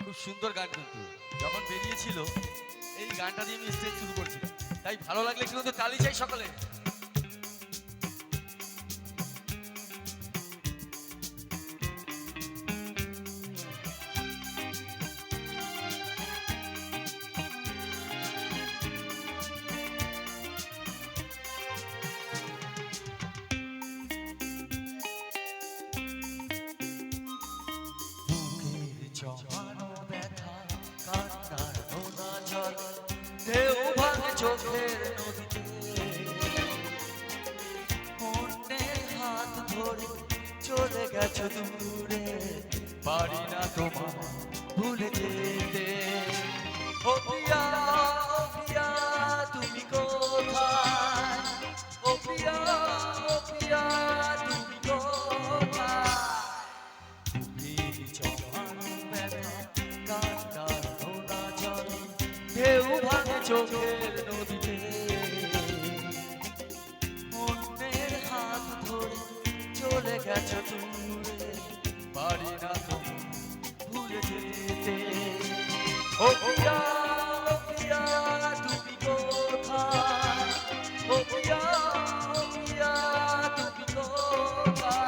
খুব সুন্দর গান কিন্তু যখন বেরিয়েছিল এই গানটা দিয়ে আমি স্টেজ শুরু করছিলাম, তাই ভালো লাগলে কিন্তু তালি চাই সকলে। জমানো ব্যথা কান্নার নোনা জল ঢেউ ভাঙে চোখের নদীতে, অন্যের হাত ধরে চলে গেছো দূরে, পারি না তোমার ভুলে যেতে। ও প্রিয়া, ও প্রিয়া তুমি কোথায়, ও প্রিয়া, ও প্রিয়া তুমি কোথায়। ঢেউ ভাঙে চোখের নদীতে, অন্যের হাত ধরে চলে গেছো দূরে, পারি না তোমার ভুলে যেতে। ও প্রিয়া, ও প্রিয়া তুমি কোথায়, ও প্রিয়া, ও প্রিয়া তুমি কোথায়।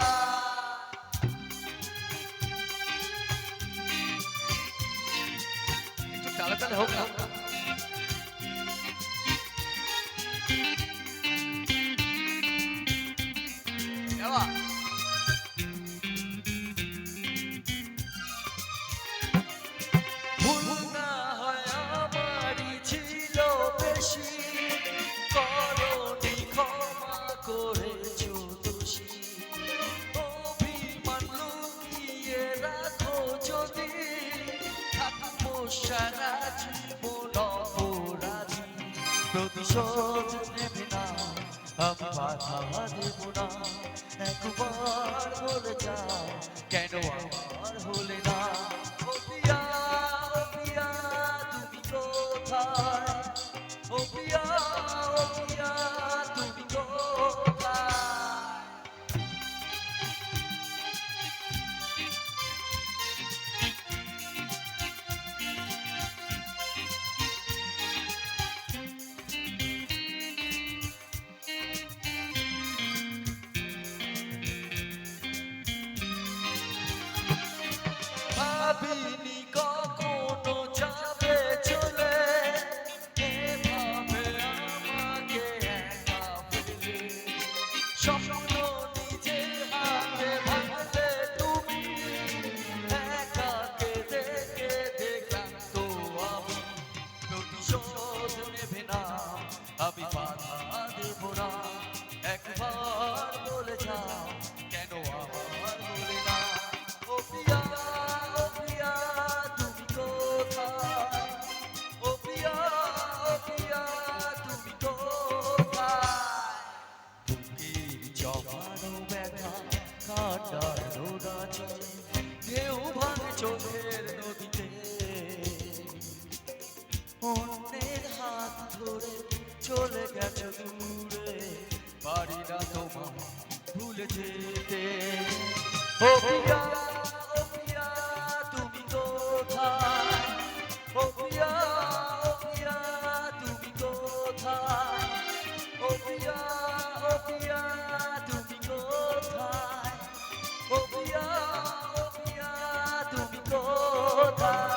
একটু তালে তালে হোক না। ভুল না হয় আমারই ছিল বেশি, করনি ক্ষমা করেছো দোষী। অভিমান লুকিয়ে রাখো যদি, থাকবো সারা জীবন অপরাধী। প্রতিশোধ নেবে না আমি বাধা দেব না, একবার বলে যাও কেন আমার হলে না। ও প্রিয়া, ও প্রিয়া তুমি কোথায়, ও প্রিয়া, ও প্রিয়া তুমি কোথায়। ভাবিনি কখনো যাবে চলে, এভাবে আমাকে একা ফেলে। স্বপ্ন নিজের হাতে ভাঙলে তুমি, একা কেঁদে কেঁদে ক্লান্ত আমি। প্রতিশোধ নেবে না আমি বাধা দেব না, একবার বলে যাও কেন আমার বলে না। ও প্রিয়া, ও প্রিয়া তুমি কোথায়, ও প্রিয়া, ও প্রিয়া তুমি কোথায়। বুকের জমানো ব্যথা কাটার রোদা চলে, ঢেউ ভাঙে চোখের নদীতে, অন্যের হাত ধরে চলে গেছো দূরে, পারি না তোমার ভুলে যেতে। ও প্রিয়া, ও প্রিয়া তুমি কোথায়, ও প্রিয়া, ও প্রিয়া তুমি কোথায়, ও প্রিয়া, ও প্রিয়া তুমি কোথায়, ও প্রিয়া, ও প্রিয়া তুমি কোথায়।